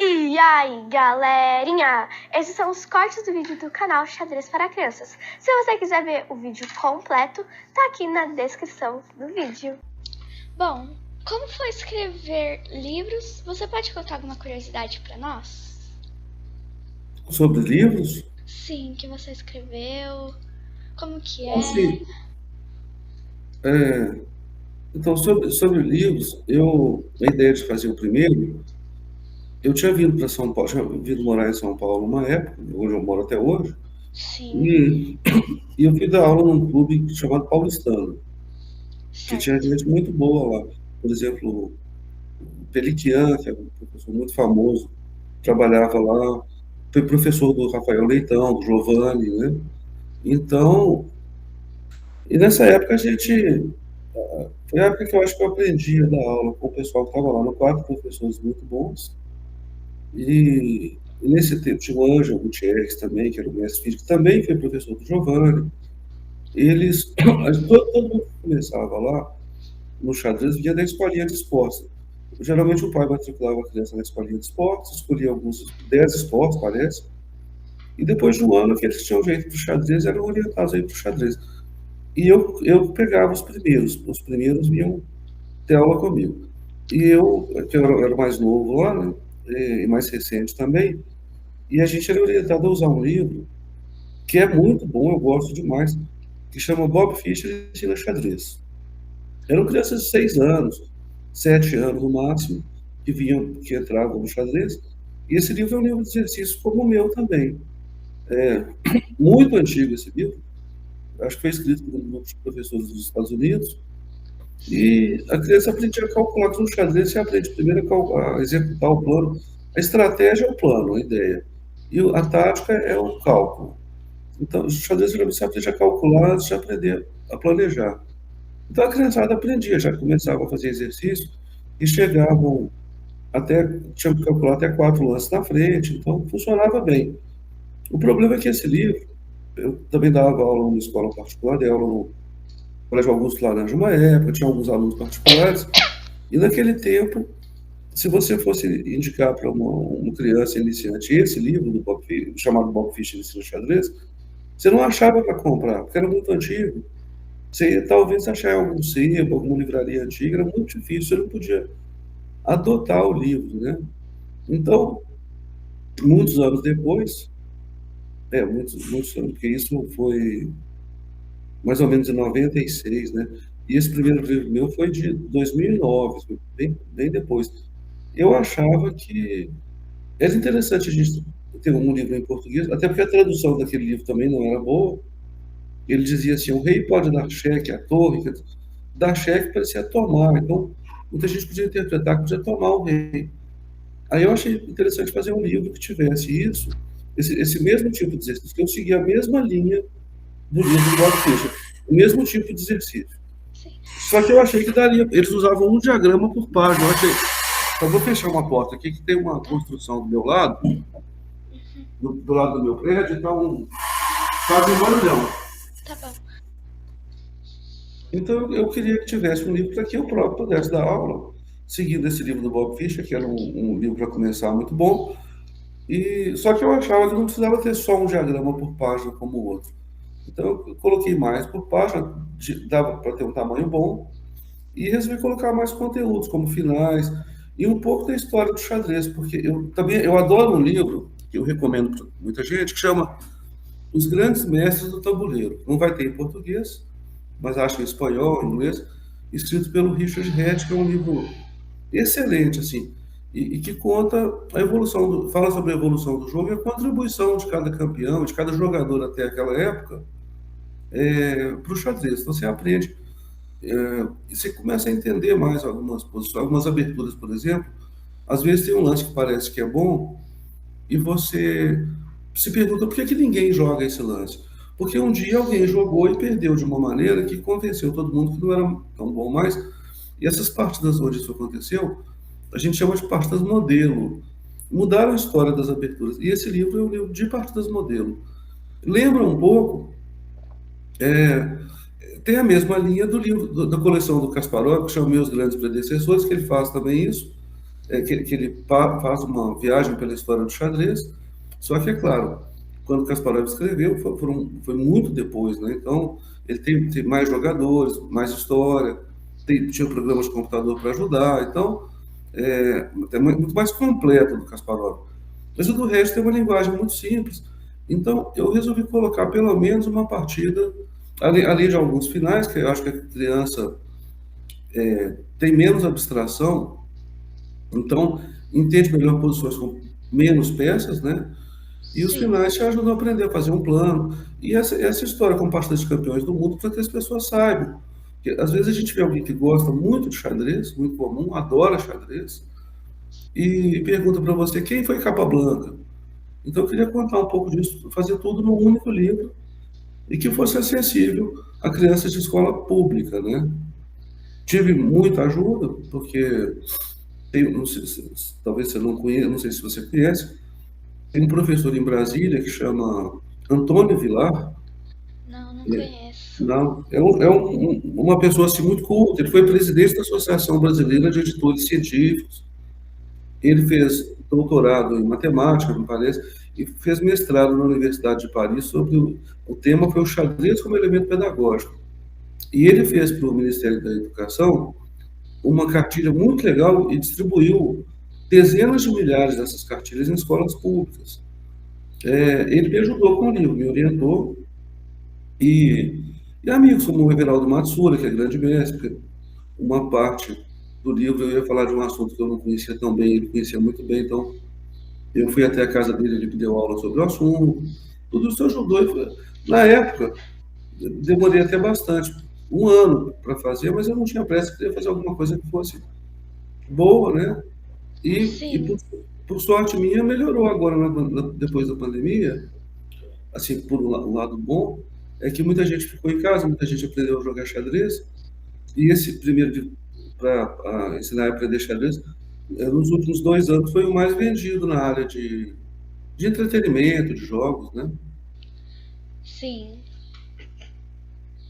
E aí, galerinha! Esses são os cortes do vídeo do canal Xadrez para Crianças. Se você quiser ver o vídeo completo, tá aqui na descrição do vídeo. Bom, como foi escrever livros? Você pode contar alguma curiosidade para nós? Sobre livros? Sim, que você escreveu, como que é? Assim, então, sobre livros, a ideia de fazer o primeiro, eu tinha vindo para São Paulo, tinha vindo morar em São Paulo uma época, onde eu moro até hoje, Sim, e eu fui dar aula num clube chamado Paulistano, que tinha certo. gente muito boa lá. Por exemplo, o Peliquian, que é um professor muito famoso, trabalhava lá, foi professor do Rafael Leitão, do Giovanni, né? Então, e nessa época a gente foi a época que eu acho que eu aprendi a dar aula com o pessoal que estava lá no quadro, professores muito bons. E nesse tempo tinha o Ângelo Gutierrez também, que era o mestre físico, que também foi professor do Giovanni. Eles, todo mundo que começava lá no xadrez vinha da escolinha de esportes. Geralmente o pai matriculava a criança na escolinha de esportes, escolhia alguns, 10 esportes, parece, e depois de um ano que eles tinham jeito para o xadrez, eram orientados aí para o xadrez. E eu pegava os primeiros vinham ter aula comigo. E eu, que eu era mais novo lá, né, e mais recente também, e a gente era orientado a usar um livro que é muito bom, eu gosto demais, que chama Bob Fischer Ensina Xadrez. Eram crianças de 6 anos, 7 anos no máximo, que entravam no xadrez, e esse livro é um livro de exercício como o meu também. Muito antigo esse livro, acho que foi escrito por um grupo de professores dos Estados Unidos, e a criança aprendia a calcular, que no xadrez você aprende primeiro a executar o plano. A estratégia é o plano, a ideia. E a tática é o cálculo. Então, o xadrez geralmente você aprende a calcular antes de aprender a planejar. Então a criançada aprendia, já começava a fazer exercício e chegavam até, tinham que calcular até 4 lances na frente, então funcionava bem. O problema é que esse livro, eu também dava aula numa escola particular, dei aula no Colégio Augusto Laranja uma época, tinha alguns alunos particulares, e naquele tempo, se você fosse indicar para uma criança iniciante esse livro do Bob Fischer, chamado Bob Fischer Ensina Xadrez, você não achava para comprar, porque era muito antigo. Você ia talvez achar em algum sebo, alguma livraria antiga, era muito difícil, você não podia adotar o livro, né? Então, muitos anos depois, muitos anos, porque isso foi mais ou menos em 96, né? E esse primeiro livro meu foi de 2009, foi bem depois. Eu achava que era interessante a gente ter um livro em português, até porque a tradução daquele livro também não era boa. Ele dizia assim: o rei pode dar cheque à torre, dar cheque parecia tomar, então muita gente podia interpretar que podia tomar o rei. Aí eu achei interessante fazer um livro que tivesse isso, esse mesmo tipo de exercício, que eu seguia a mesma linha do livro do Bob Fischer, o mesmo tipo de exercício. Sim. Só que eu achei que daria, eles usavam um diagrama por página, eu achei, eu vou fechar uma porta aqui que tem uma Tá. construção do meu lado, Uhum. do lado do meu prédio, então faz um barulhão. Tá bom. Então eu queria que tivesse um livro para que eu próprio pudesse dar aula, seguindo esse livro do Bob Fischer, que era um livro para começar muito bom, e só que eu achava que não precisava ter só um diagrama por página como o outro. Então eu coloquei mais por página, dava para ter um tamanho bom, e resolvi colocar mais conteúdos, como finais, e um pouco da história do xadrez, porque eu adoro um livro, que eu recomendo para muita gente, que chama Os Grandes Mestres do Tabuleiro. Não vai ter em português, mas acho em espanhol, em inglês, escrito pelo Richard Hatch, que é um livro excelente, assim, e que conta a evolução, fala sobre a evolução do jogo e a contribuição de cada campeão, de cada jogador até aquela época, para o xadrez. Então você aprende, e você começa a entender mais algumas posições, algumas aberturas, por exemplo. Às vezes tem um lance que parece que é bom e você se pergunta por que, que ninguém joga esse lance. Porque um dia alguém jogou e perdeu de uma maneira que convenceu todo mundo que não era tão bom mais. E essas partidas onde isso aconteceu, a gente chama de partidas modelo. Mudaram a história das aberturas. E esse livro é um livro de partidas modelo. Lembra um pouco, tem a mesma linha do livro da coleção do Kasparov, que chama Meus Grandes Predecessores, que ele faz também isso. que ele faz uma viagem pela história do xadrez, só que, é claro, quando Kasparov escreveu, foi muito depois, né? Então, ele tem mais jogadores, mais história, tinha programas de computador para ajudar, então, é muito mais completo do Kasparov. Mas o do resto tem uma linguagem muito simples. Então, eu resolvi colocar pelo menos uma partida, além de alguns finais, que eu acho que a criança tem menos abstração, então entende melhor posições com menos peças, né? E os Sim. finais te ajudam a aprender a fazer um plano. E essa história com partida de campeões do mundo para que as pessoas saibam. Porque, às vezes a gente vê alguém que gosta muito de xadrez, muito comum, adora xadrez, e pergunta para você quem foi Capablanca. Então eu queria contar um pouco disso, fazer tudo num único livro e que fosse acessível a crianças de escola pública, né? Tive muita ajuda, porque não sei, talvez você não conheça, não sei se você conhece, tem um professor em Brasília que chama Antônio Vilar. Não É, conheço. não, uma pessoa assim muito culta. Ele foi presidente da Associação Brasileira de Editores Científicos. Ele fez doutorado em matemática, me parece, e fez mestrado na Universidade de Paris sobre o tema foi o xadrez como elemento pedagógico. E ele fez para o Ministério da Educação uma cartilha muito legal e distribuiu dezenas de milhares dessas cartilhas em escolas públicas. Ele me ajudou com o livro, me orientou, e, e amigos como o Everaldo Matsura, que é grande mestre, uma parte do livro eu ia falar de um assunto que eu não conhecia tão bem, ele conhecia muito bem, então eu fui até a casa dele, ele me deu aula sobre o assunto, tudo isso ajudou. Na época, demorei até bastante, um ano para fazer, mas eu não tinha pressa, queria fazer alguma coisa que fosse boa, né? E Sim. por sorte minha, melhorou agora, depois da pandemia. Assim, por um lado bom, é que muita gente ficou em casa, muita gente aprendeu a jogar xadrez, e esse primeiro para ensinar a aprender xadrez, nos últimos 2 anos foi o mais vendido na área de entretenimento, de jogos, né? Sim.